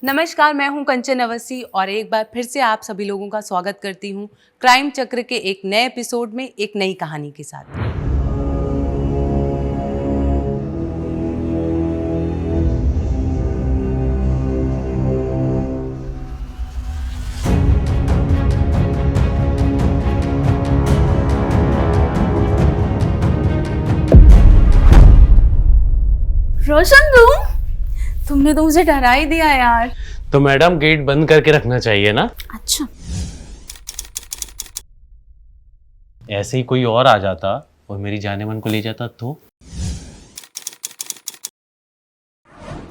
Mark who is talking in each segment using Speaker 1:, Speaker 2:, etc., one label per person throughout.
Speaker 1: नमस्कार, मैं हूं कंचन अवस्थी और एक बार फिर से आप सभी लोगों का स्वागत करती हूं क्राइम चक्र के एक नए एपिसोड में एक नई कहानी के साथ। रोशन तुमने तो मुझे डरा ही दिया यार।
Speaker 2: तो मैडम गेट बंद करके रखना चाहिए ना।
Speaker 1: अच्छा,
Speaker 2: ऐसे ही कोई और आ जाता और मेरी जाने मन को ले जाता तो।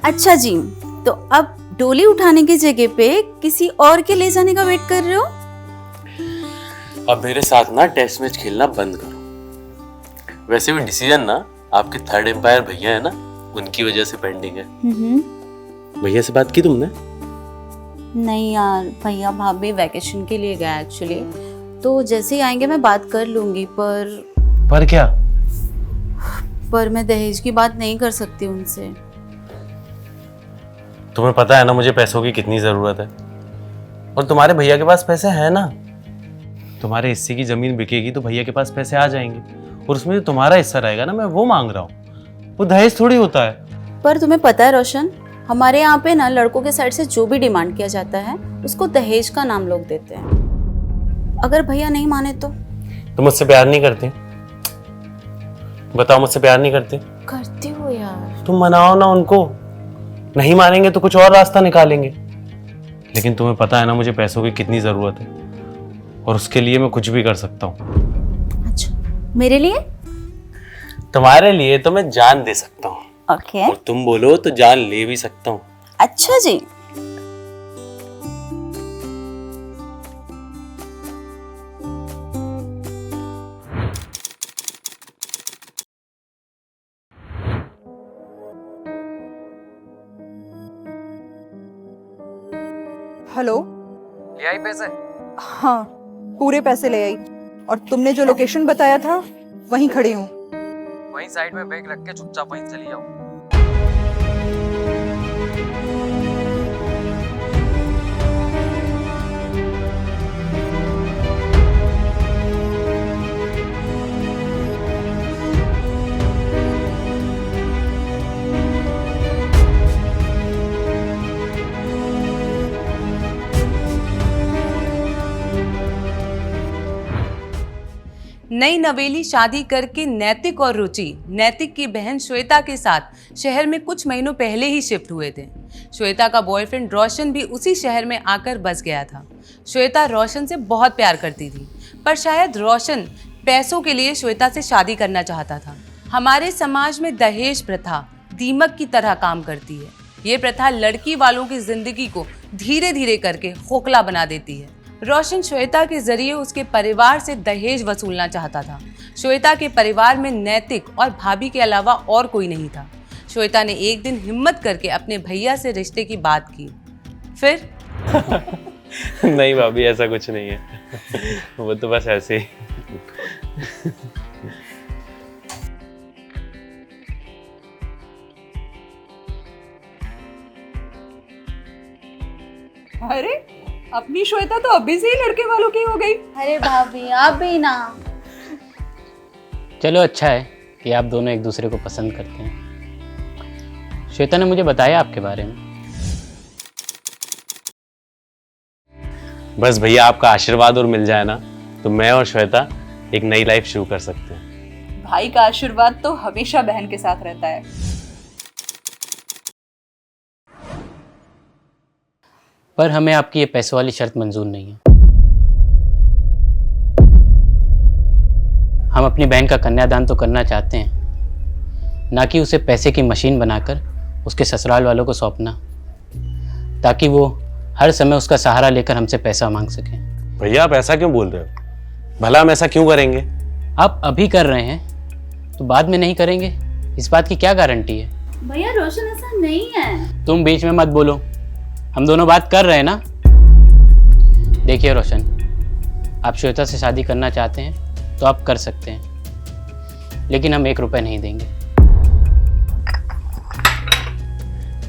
Speaker 3: अच्छा जी, तो अब डोली उठाने की जगह पे किसी और के ले जाने का वेट कर रहे हो?
Speaker 2: अब मेरे साथ ना टेस्ट मैच खेलना बंद करो। वैसे भी डिसीजन ना आपके थर्ड एम्पायर भैया है ना, उनकी वजह से पेंडिंग है। भैया से बात की तुमने?
Speaker 3: नहीं यार, भैया भाभी वैकेशन के लिए गए एक्चुअली, तो जैसे ही आएंगे मैं बात कर लूंगी। पर
Speaker 2: क्या?
Speaker 3: पर मैं दहेज की बात नहीं कर सकती उनसे।
Speaker 2: तुम्हें पता है ना मुझे पैसों की कितनी जरूरत है, और तुम्हारे भैया के पास पैसे हैं ना। तुम्हारे हिस्से की जमीन बिकेगी तो भैया के पास पैसे आ जाएंगे, और उसमें जो तुम्हारा हिस्सा रहेगा ना, मैं वो मांग रहा हूँ। वो दहेज थोड़ी होता है।
Speaker 3: पर तुम्हें पता है रोशन, हमारे यहाँ पे ना लड़कों के साइड से जो भी डिमांड किया जाता है उसको दहेज का नाम लोग देते हैं। अगर भैया नहीं माने तो?
Speaker 2: तुम मुझसे प्यार नहीं करते? बताओ, मुझसे प्यार नहीं करते?
Speaker 3: करती हो यार।
Speaker 2: तुम मनाओ ना उनको। नहीं मानेंगे तो कुछ और रास्ता निकालेंगे। लेकिन तुम्हें पता है ना मुझे पैसों की कितनी जरूरत है, और उसके लिए मैं कुछ भी कर सकता हूँ।
Speaker 3: अच्छा, मेरे लिए?
Speaker 2: तुम्हारे लिए तो मैं जान दे सकता हूँ।
Speaker 3: ओके।
Speaker 2: और तुम बोलो तो जान ले भी सकता हूँ।
Speaker 3: अच्छा जी।
Speaker 4: हेलो।
Speaker 5: ले आई पैसे?
Speaker 4: हाँ, पूरे पैसे ले आई, और तुमने जो लोकेशन बताया था वहीं खड़ी हूँ।
Speaker 5: वहीं साइड में बैग रख के चुपचाप वहीं चली जाओ।
Speaker 1: नई नवेली शादी करके नैतिक और रुचि, नैतिक की बहन श्वेता के साथ शहर में कुछ महीनों पहले ही शिफ्ट हुए थे। श्वेता का बॉयफ्रेंड रोशन भी उसी शहर में आकर बस गया था। श्वेता रोशन से बहुत प्यार करती थी, पर शायद रोशन पैसों के लिए श्वेता से शादी करना चाहता था। हमारे समाज में दहेज प्रथा दीमक की तरह काम करती है। ये प्रथा लड़की वालों की जिंदगी को धीरे धीरे करके खोखला बना देती है। रोशन श्वेता के जरिए उसके परिवार से दहेज वसूलना चाहता था। श्वेता के परिवार में नैतिक और भाभी के अलावा और कोई नहीं था। श्वेता ने एक दिन हिम्मत करके अपने भैया से रिश्ते की बात की। फिर
Speaker 2: नहीं भाभी, ऐसा कुछ नहीं है। वो तो बस ऐसे ही।
Speaker 4: अरे, अपनी श्वेता तो अभी से ही लड़के वालों की हो गई।
Speaker 3: अरे भाभी, आप भी ना।
Speaker 6: चलो, अच्छा है कि आप दोनों एक दूसरे को पसंद करते हैं। श्वेता ने मुझे बताया आपके बारे में।
Speaker 2: बस भैया आपका आशीर्वाद और मिल जाए ना, तो मैं और श्वेता एक नई लाइफ शुरू कर सकते हैं।
Speaker 4: भाई का आशीर्वाद तो हमेशा बहन के साथ रहता है।
Speaker 6: पर हमें आपकी ये पैसों वाली शर्त मंजूर नहीं है। हम अपनी बहन का कन्यादान तो करना चाहते हैं, ना कि उसे पैसे की मशीन बनाकर उसके ससुराल वालों को सौंपना, ताकि वो हर समय उसका सहारा लेकर हमसे पैसा मांग सकें।
Speaker 2: भैया आप ऐसा क्यों बोल रहे हो? भला हम ऐसा क्यों करेंगे?
Speaker 6: आप अभी कर रहे हैं तो बाद में नहीं करेंगे, इस बात की क्या गारंटी है?
Speaker 3: भैया रोशन ऐसा नहीं है।
Speaker 6: तुम बीच में मत बोलो, हम दोनों बात कर रहे हैं ना। देखिए रोशन, आप श्वेता से शादी करना चाहते हैं तो आप कर सकते हैं, लेकिन हम 1 रुपए नहीं देंगे।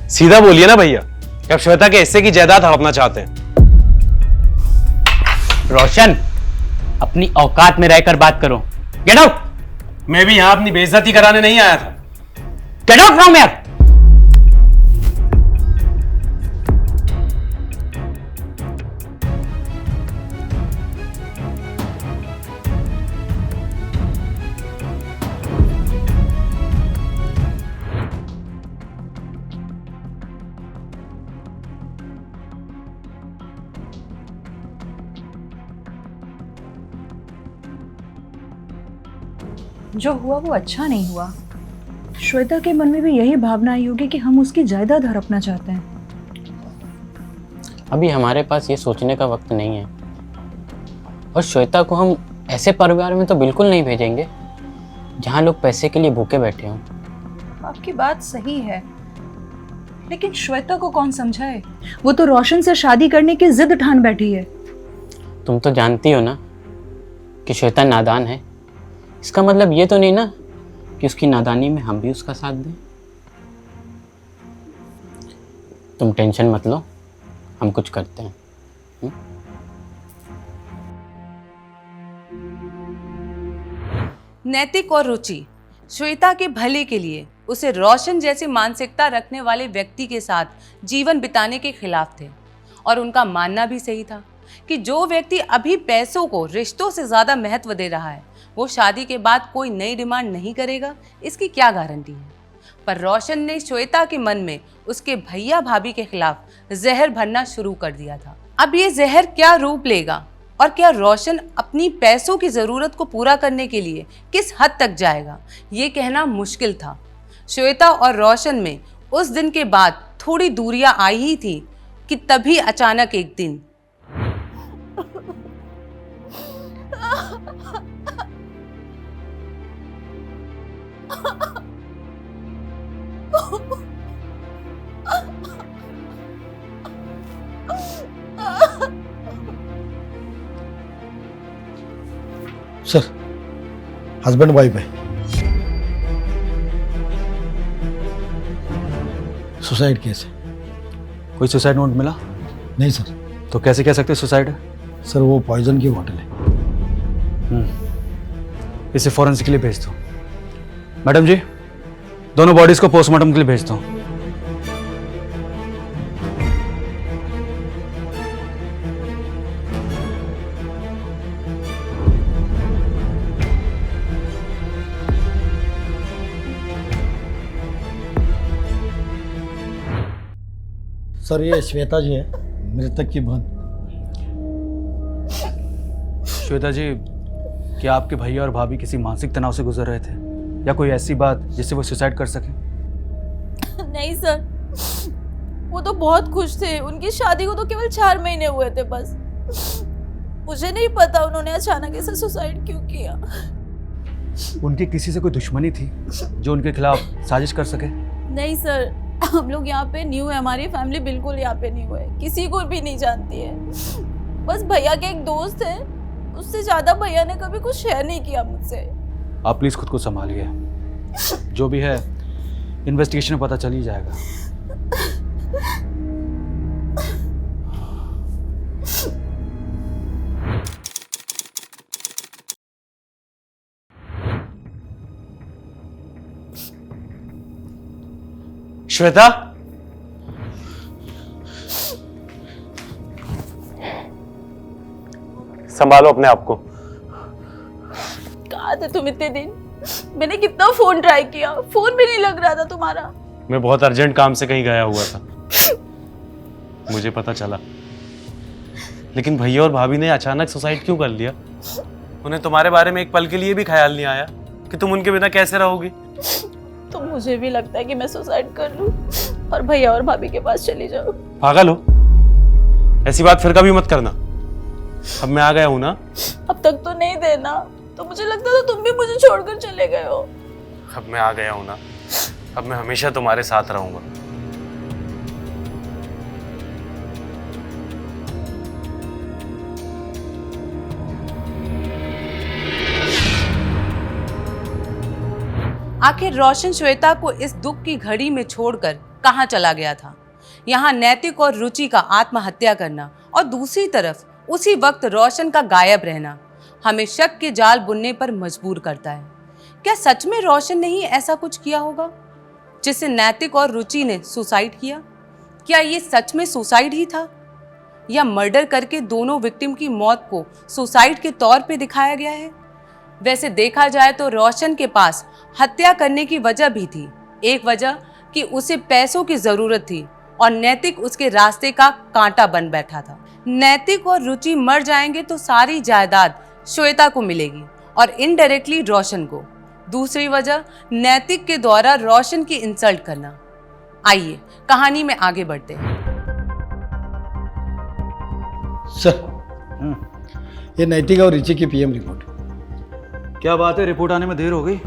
Speaker 2: सीधा बोलिए ना भैया, कि अब श्वेता के हिस्से की जायदाद हड़पना चाहते हैं।
Speaker 6: रोशन, अपनी औकात में रहकर बात करो। Get out.
Speaker 2: मैं भी यहां अपनी बेइज्जती कराने नहीं आया था।
Speaker 6: Get out from here.
Speaker 4: जो हुआ वो अच्छा नहीं हुआ। श्वेता के मन में भी यही भावना आई होगी कि हम उसकी जायदाद हड़पना चाहते हैं।
Speaker 6: अभी हमारे पास ये सोचने का वक्त नहीं है, और श्वेता को हम ऐसे परिवार में तो बिल्कुल नहीं भेजेंगे जहाँ लोग पैसे के लिए भूखे बैठे हों।
Speaker 4: आपकी बात सही है, लेकिन श्वेता को कौन समझाए? वो तो रोशन से शादी करने की जिद ठान बैठी है।
Speaker 6: तुम तो जानती हो ना कि श्वेता नादान है। इसका मतलब ये तो नहीं ना कि उसकी नादानी में हम भी उसका साथ दें। तुम टेंशन मत लो, हम कुछ करते हैं।
Speaker 1: नैतिक और रुचि श्वेता के भले के लिए उसे रोशन जैसी मानसिकता रखने वाले व्यक्ति के साथ जीवन बिताने के खिलाफ थे, और उनका मानना भी सही था कि जो व्यक्ति अभी पैसों को रिश्तों से ज्यादा महत्व दे रहा है वो शादी के बाद कोई नई डिमांड नहीं करेगा, इसकी क्या गारंटी है। पर रोशन ने श्वेता के मन में उसके भैया भाभी के खिलाफ जहर भरना शुरू कर दिया था। अब ये जहर क्या रूप लेगा और क्या रोशन अपनी पैसों की जरूरत को पूरा करने के लिए किस हद तक जाएगा, ये कहना मुश्किल था। श्वेता और रोशन में उस दिन के बाद थोड़ी दूरियां आई ही थी कि तभी अचानक एक दिन
Speaker 7: सर, हस्बैंड वाइफ है, सुसाइड केस है।
Speaker 8: कोई सुसाइड नोट मिला?
Speaker 7: नहीं सर।
Speaker 8: तो कैसे कह सकते सुसाइड है?
Speaker 7: सर वो पॉइजन की बॉटल है।
Speaker 8: इसे फॉरेंसिक के लिए भेज दो। मैडम जी, दोनों बॉडीज को पोस्टमार्टम के लिए भेज दो।
Speaker 7: सर ये श्वेता जी है, मृतक की बहन।
Speaker 8: श्वेता जी, क्या आपके भैया और भाभी किसी मानसिक तनाव से गुजर रहे थे, या कोई ऐसी बात जिससे वो सुसाइड कर सके?
Speaker 3: नहीं सर, वो तो बहुत खुश थे। उनकी शादी को तो केवल 4 महीने हुए थे बस। मुझे नहीं पता उन्होंने अचानक ऐसे सुसाइड क्यों किया।
Speaker 8: उनकी किसी से कोई दुश्मनी थी जो उनके खिलाफ साजिश कर सके?
Speaker 3: नहीं सर, हम लोग यहाँ पे न्यू है, हमारी फैमिली बिल्कुल यहाँ पे न्यू है, किसी को भी नहीं जानती है। बस भैया के एक दोस्त है, उससे ज्यादा भैया ने कभी कुछ शेयर नहीं किया मुझसे।
Speaker 8: आप प्लीज खुद को संभालिए, जो भी है इन्वेस्टिगेशन में पता चल ही जाएगा।
Speaker 2: श्वेता, संभालो अपने आप को।
Speaker 3: कहाँ थे तुम इतने दिन? मैंने कितना फोन ट्राई किया, फोन भी नहीं लग रहा था तुम्हारा।
Speaker 2: मैं बहुत अर्जेंट काम से कहीं गया हुआ था, मुझे पता चला। लेकिन भैया और भाभी ने अचानक सुसाइड क्यों कर लिया? उन्हें तुम्हारे बारे में एक पल के लिए भी ख्याल नहीं आया कि तुम उनके बिना कैसे रहोगी?
Speaker 3: तो मुझे भी लगता है कि मैं सुसाइड कर लूं और भैया और भाभी के पास चली जाऊं।
Speaker 2: पागल हो, ऐसी बात फिर कभी मत करना। अब मैं आ गया हूं ना।
Speaker 3: अब तक तो नहीं देना, तो मुझे लगता था तुम भी मुझे छोड़कर चले गए हो।
Speaker 2: अब मैं आ गया हूं ना, अब मैं हमेशा तुम्हारे साथ रहूंगा।
Speaker 1: आखिर रोशन श्वेता को इस दुख की घड़ी में छोड़कर कहां चला गया था? यहाँ नैतिक और रुचि का आत्महत्या करना और दूसरी तरफ उसी वक्त रोशन का गायब रहना हमें शक के जाल बुनने पर मजबूर करता है। क्या सच में रोशन ने ही ऐसा कुछ किया होगा जिससे नैतिक और रुचि ने सुसाइड किया? क्या ये सच में सुसाइड ही था या मर्डर करके दोनों विक्टिम की मौत को सुसाइड के तौर पे दिखाया गया है? वैसे देखा जाए तो रोशन के पास हत्या करने की वजह भी थी। एक वजह कि उसे पैसों की जरूरत थी और नैतिक उसके रास्ते का कांटा बन बैठा था। नैतिक और रुचि मर जाएंगे तो सारी जायदाद श्वेता को मिलेगी और इनडायरेक्टली रोशन को। दूसरी वजह नैतिक के द्वारा रोशन की इंसल्ट करना। आइए कहानी में आगे बढ़ते हैं।
Speaker 7: सर, ये नैतिक और रिची की पीएम रिपोर्ट।
Speaker 8: क्या बात है, रिपोर्ट आने में देर हो गई?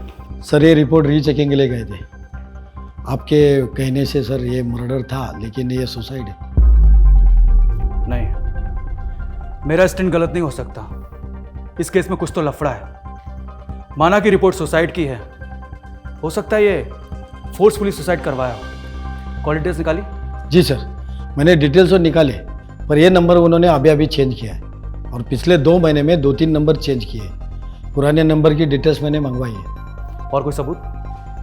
Speaker 7: सर, ये रिपोर्ट रीचेकिंग के लिए गए थे। आपके कहने से सर ये मर्डर था, लेकिन ये सुसाइड है।
Speaker 8: नहीं, मेरा स्टैंड गलत नहीं हो सकता। इस केस में कुछ तो लफड़ा है। माना कि रिपोर्ट सुसाइड की है, हो सकता है ये फोर्सफुली सुसाइड करवाया हो। कॉल डिटेल्स निकाली?
Speaker 7: जी सर, मैंने डिटेल्स तो निकाले, पर ये नंबर उन्होंने अभी चेंज किया है और पिछले 2 महीने में 2-3 नंबर चेंज किए। पुराने नंबर की डिटेल्स मैंने मंगवाई है।
Speaker 8: और कोई सबूत?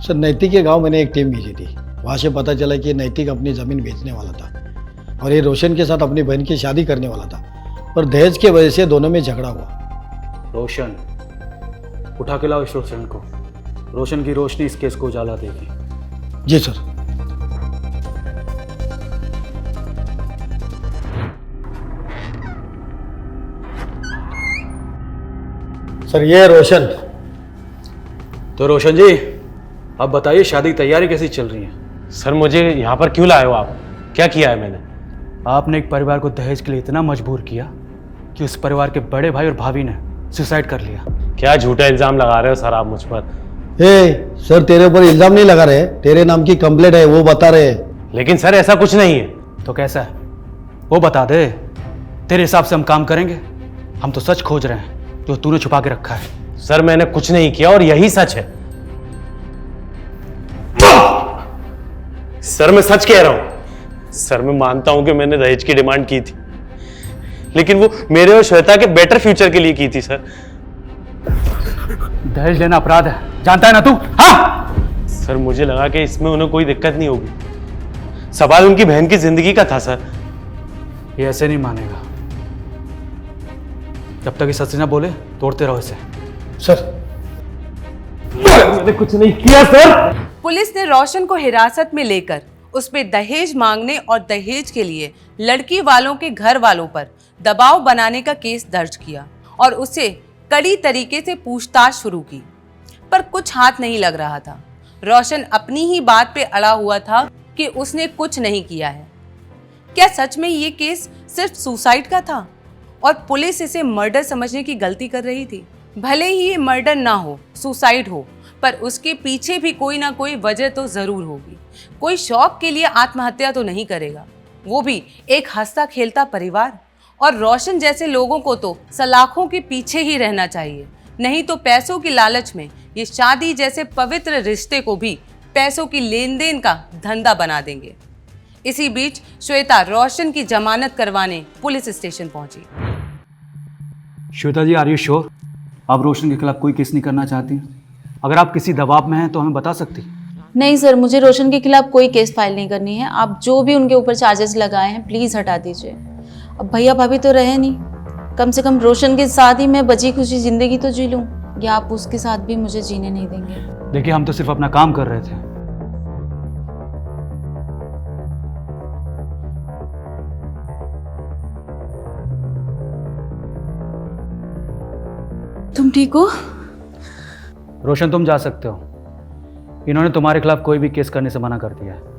Speaker 7: सर, नैतिक के गांव मैंने एक टीम भेजी थी। वहाँ से पता चला कि नैतिक अपनी ज़मीन बेचने वाला था और ये रोशन के साथ अपनी बहन की शादी करने वाला था, पर दहेज के वजह से दोनों में झगड़ा हुआ।
Speaker 8: रोशन, उठा के लाओ इस रोशन को। रोशन की रोशनी इस केस को उजाला देगी।
Speaker 7: जी सर। सर, ये है रोशन।
Speaker 8: तो रोशन जी, अब बताइए शादी की तैयारी कैसी चल रही है?
Speaker 2: सर मुझे यहाँ पर क्यों लाए हो आप? क्या किया है मैंने?
Speaker 8: आपने एक परिवार को दहेज के लिए इतना मजबूर किया कि उस परिवार के बड़े भाई और भाभी ने सुसाइड कर लिया।
Speaker 2: क्या झूठा इल्जाम लगा रहे हो सर आप मुझ पर?
Speaker 7: सर, तेरे ऊपर इल्जाम नहीं लगा रहे, तेरे नाम की कंप्लेंट है वो बता रहे हैं।
Speaker 2: लेकिन सर ऐसा कुछ नहीं है।
Speaker 8: तो कैसा है वो बता दे, तेरे हिसाब से हम काम करेंगे। हम तो सच खोज रहे हैं जो तूने छुपा के रखा है।
Speaker 2: सर मैंने कुछ नहीं किया और यही सच है। सर मैं सच कह रहा हूं। सर मैं मानता हूं कि मैंने दहेज की डिमांड की थी, लेकिन वो मेरे और श्वेता के बेटर फ्यूचर के लिए की थी सर।
Speaker 8: दहेज लेना अपराध है, जानता है ना तू? हाँ
Speaker 2: सर मुझे लगा कि इसमें उन्हें कोई दिक्कत नहीं होगी। सवाल उनकी बहन की जिंदगी का था सर।
Speaker 8: ये ऐसे नहीं मानेगा। जब तक ये सच ना बोले तोड़ते रहो इसे।
Speaker 7: सर,
Speaker 2: मैंने कुछ नहीं किया सर।
Speaker 1: पुलिस ने रोशन को हिरासत में लेकर उस पे दहेज मांगने और दहेज के लिए लड़की वालों के घर वालों पर दबाव बनाने का केस दर्ज किया और उसे कड़ी तरीके से पूछताछ शुरू की, पर कुछ हाथ नहीं लग रहा था। रोशन अपनी ही बात पे अड़ा हुआ था कि उसने कुछ नहीं किया है। क्या सच में ये केस सिर्फ सुसाइड का था और पुलिस इसे मर्डर समझने की गलती कर रही थी? भले ही ये मर्डर ना हो, सुसाइड हो, पर उसके पीछे भी कोई ना कोई वजह तो जरूर होगी। कोई शौक के लिए आत्महत्या तो नहीं करेगा, वो भी एक हंसता खेलता परिवार। और रोशन जैसे लोगों को तो सलाखों के पीछे ही रहना चाहिए, नहीं तो पैसों की लालच में ये शादी जैसे पवित्र रिश्ते को भी पैसों की लेन देन का धंधा बना देंगे। इसी बीच श्वेता रोशन की जमानत करवाने पुलिस स्टेशन पहुंची।
Speaker 8: श्वेता जी, आर यू श्योर आप रोशन के खिलाफ कोई केस नहीं करना चाहती हैं? अगर आप किसी दबाव में हैं तो हमें बता सकती।
Speaker 3: नहीं सर, मुझे रोशन के खिलाफ कोई केस फाइल नहीं करनी है। आप जो भी उनके ऊपर चार्जेस लगाए हैं प्लीज़ हटा दीजिए। अब भैया भाभी तो रहे नहीं, कम से कम रोशन के साथ ही मैं बची खुशी ज़िंदगी तो जी लूँ, या आप उसके साथ भी मुझे जीने नहीं देंगे?
Speaker 8: देखिए, हम तो सिर्फ अपना काम कर रहे थे।
Speaker 3: तुम ठीक हो?
Speaker 8: रोशन, तुम जा सकते हो। इन्होंने तुम्हारे खिलाफ कोई भी केस करने से मना कर दिया है।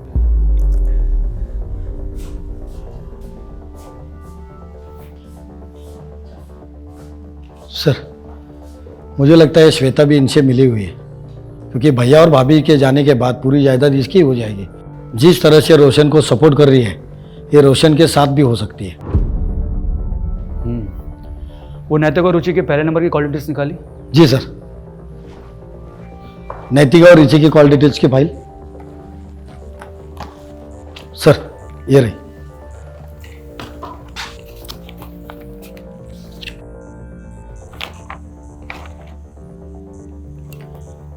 Speaker 7: सर, मुझे लगता है श्वेता भी इनसे मिली हुई है, क्योंकि भैया और भाभी के जाने के बाद पूरी जायदाद इसकी हो जाएगी। जिस तरह से रोशन को सपोर्ट कर रही है, ये रोशन के साथ भी हो सकती है।
Speaker 8: वो नैतिक और रुचि के पहले नंबर की कॉल डिटेल्स निकाली?
Speaker 7: जी सर, नैतिक और रुचि की कॉल डिटेल्स की फाइल। सर, ये रही।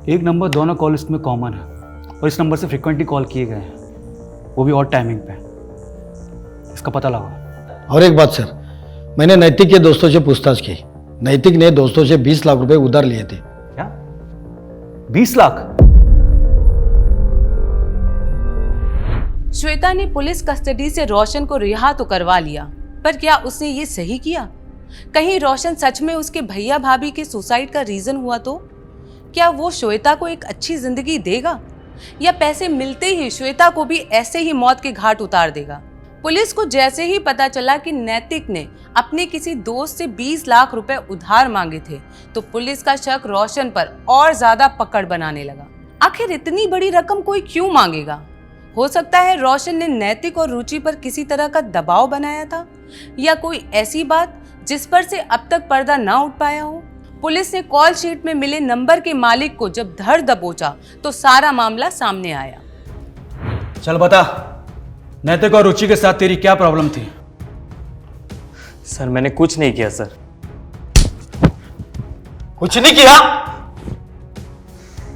Speaker 8: एक नंबर दोनों कॉल इसमें कॉमन है और इस नंबर से फ्रिक्वेंटली कॉल किए गए हैं, वो भी ऑड टाइमिंग पे। इसका पता लगा।
Speaker 7: और एक बात सर, मैंने नैतिक के दोस्तों से पूछताछ की। नैतिक ने दोस्तों से 20 लाख रुपए उधार लिए थे।
Speaker 8: क्या 20 लाख?
Speaker 1: श्वेता ने पुलिस कस्टडी से रोशन को रिहा तो करवा लिया, पर क्या उसने ये सही किया? कहीं रोशन सच में उसके भैया भाभी के सुसाइड का रीजन हुआ तो? क्या वो श्वेता को एक अच्छी जिंदगी देगा या पैसे मिलते ही श्वेता को भी ऐसे ही मौत के घाट उतार देगा? पुलिस को जैसे ही पता चला कि नैतिक ने अपने किसी दोस्त से 20 लाख रुपए उधार मांगे थे, तो पुलिस का शक रोशन पर और ज्यादा पकड़ बनाने लगा। आखिर इतनी बड़ी रकम कोई क्यों मांगेगा? हो सकता है रोशन ने नैतिक और रुचि पर किसी तरह का दबाव बनाया था, या कोई ऐसी बात जिस पर से अब तक पर्दा ना उठ पाया हो। पुलिस ने कॉल शीट में मिले नंबर के मालिक को जब धर दबोचा तो सारा मामला सामने आया।
Speaker 8: चल बता, नैतिक और रुचि के साथ तेरी क्या प्रॉब्लम थी?
Speaker 9: सर मैंने कुछ नहीं किया सर।
Speaker 7: कुछ नहीं किया?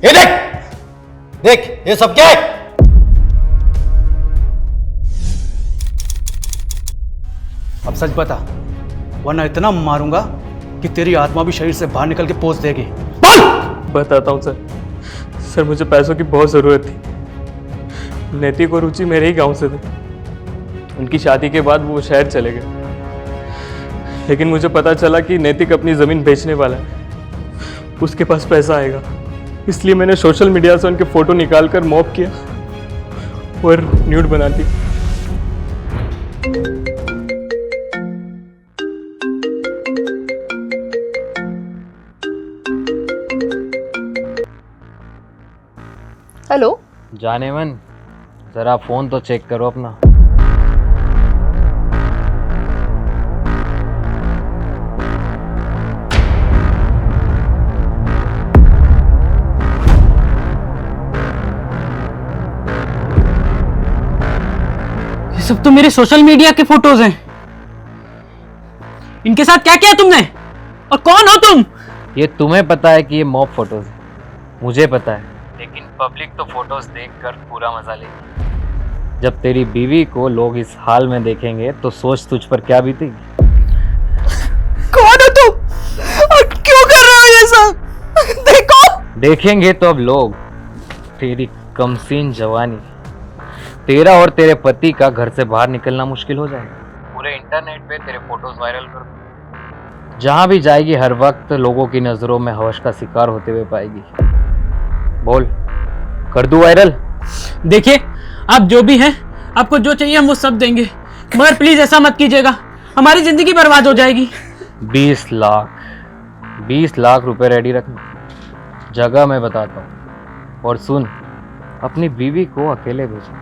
Speaker 7: ये देख देख, ये सब क्या है?
Speaker 8: अब सच बता, वरना इतना मारूंगा कि तेरी आत्मा भी शरीर से बाहर निकल के पोंछ देगी।
Speaker 9: बताता हूँ सर मुझे पैसों की बहुत ज़रूरत थी। नैतिक और रुचि मेरे ही गांव से थे। उनकी शादी के बाद वो शहर चले गए, लेकिन मुझे पता चला कि नैतिक अपनी ज़मीन बेचने वाला है, उसके पास पैसा आएगा। इसलिए मैंने सोशल मीडिया से उनके फ़ोटो निकाल कर मॉब किया और न्यूड बना दी।
Speaker 4: हेलो,
Speaker 5: जाने मन, जरा फोन तो चेक करो अपना।
Speaker 6: ये सब तो मेरे सोशल मीडिया के फोटोज हैं। इनके साथ क्या किया तुमने और कौन हो तुम?
Speaker 5: ये तुम्हें पता है कि ये मॉब फोटोज है, मुझे पता है, लेकिन पब्लिक तो फोटोज देखकर पूरा मजा लेगी। जब तेरी बीवी को लोग इस हाल में देखेंगे तो सोच तुझ पर क्या बीतेगी।
Speaker 6: कौन हो तुम और क्यों कर रहे हो ये सब? देखो,
Speaker 5: देखेंगे तो अब लोग तेरी कमसीन जवानी, तेरा और तेरे पति का घर से बाहर निकलना मुश्किल हो जाएगा। पूरे इंटरनेट पे तेरे फोटोज वायरल कर दो। जहां भी जाएगी हर वक्त लोगों की नजरों में हवस का शिकार होते हुए पाएगी। बोल, कर दूं वायरल?
Speaker 6: देखिए आप जो भी हैं, आपको जो चाहिए हम वो सब देंगे, मगर प्लीज ऐसा मत कीजिएगा, हमारी जिंदगी बर्बाद हो जाएगी।
Speaker 5: 20 लाख रुपए रेडी रखना, जगह मैं बताता हूँ। और सुन, अपनी बीवी को अकेले भेजना।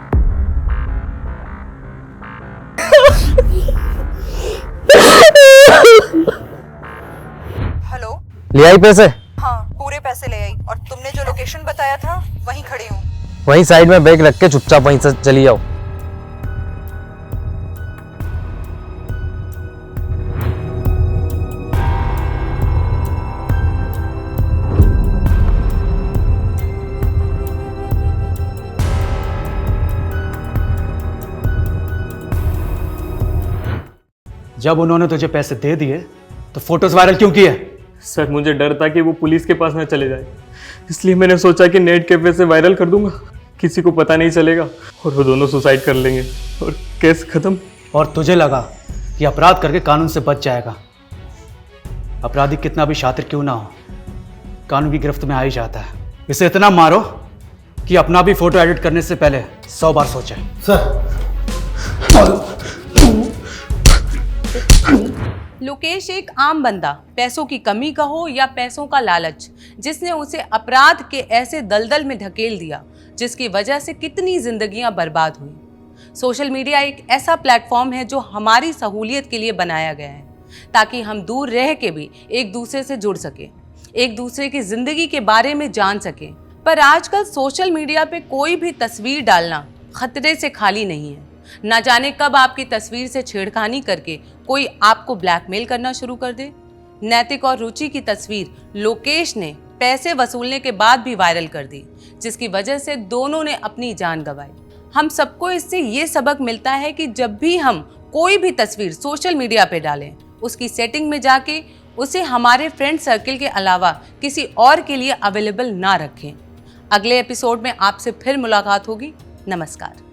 Speaker 4: हेलो।
Speaker 5: ले आई पैसे?
Speaker 4: हाँ, पूरे पैसे ले आई और तुमने जो लोकेशन बताया था वहीं खड़ी हूँ।
Speaker 5: वहीं साइड में बैग रख के चुपचाप वहीं से चली जाओ।
Speaker 8: जब उन्होंने तुझे पैसे दे दिए तो फोटोज वायरल क्यों किए?
Speaker 9: सर मुझे डर था कि वो पुलिस के पास न चले जाए, इसलिए मैंने सोचा कि नेट कैफे से वायरल कर दूंगा, किसी को पता नहीं चलेगा और वो दोनों सुसाइड कर लेंगे और केस खत्म।
Speaker 8: और तुझे लगा कि अपराध करके कानून से बच जाएगा। अपराधी कितना भी शातिर क्यों ना हो, कानून की गिरफ्त में आ ही जाता है। इसे इतना मारो कि अपना भी फोटो एडिट करने से पहले 100 बार सोचे।
Speaker 7: सर,
Speaker 1: लोकेश एक आम बंदा, पैसों की कमी का हो या पैसों का लालच, जिसने उसे अपराध के ऐसे दलदल में ढकेल दिया जिसकी वजह से कितनी जिंदगियां बर्बाद हुई। सोशल मीडिया एक ऐसा प्लेटफॉर्म है जो हमारी सहूलियत के लिए बनाया गया है, ताकि हम दूर रह के भी एक दूसरे से जुड़ सके, एक दूसरे की जिंदगी के बारे में जान सके। पर आजकल सोशल मीडिया पे कोई भी तस्वीर डालना खतरे से खाली नहीं है। ना जाने कब आपकी तस्वीर से छेड़खानी करके कोई आपको ब्लैकमेल करना शुरू कर दे। नैतिक और रुचि की तस्वीर लोकेश ने पैसे वसूलने के बाद भी वायरल कर दी, जिसकी वजह से दोनों ने अपनी जान गंवाई। हम सबको इससे ये सबक मिलता है कि जब भी हम कोई भी तस्वीर सोशल मीडिया पे डालें, उसकी सेटिंग में जाके उसे हमारे फ्रेंड सर्कल के अलावा किसी और के लिए अवेलेबल ना रखें। अगले एपिसोड में आपसे फिर मुलाकात होगी। नमस्कार।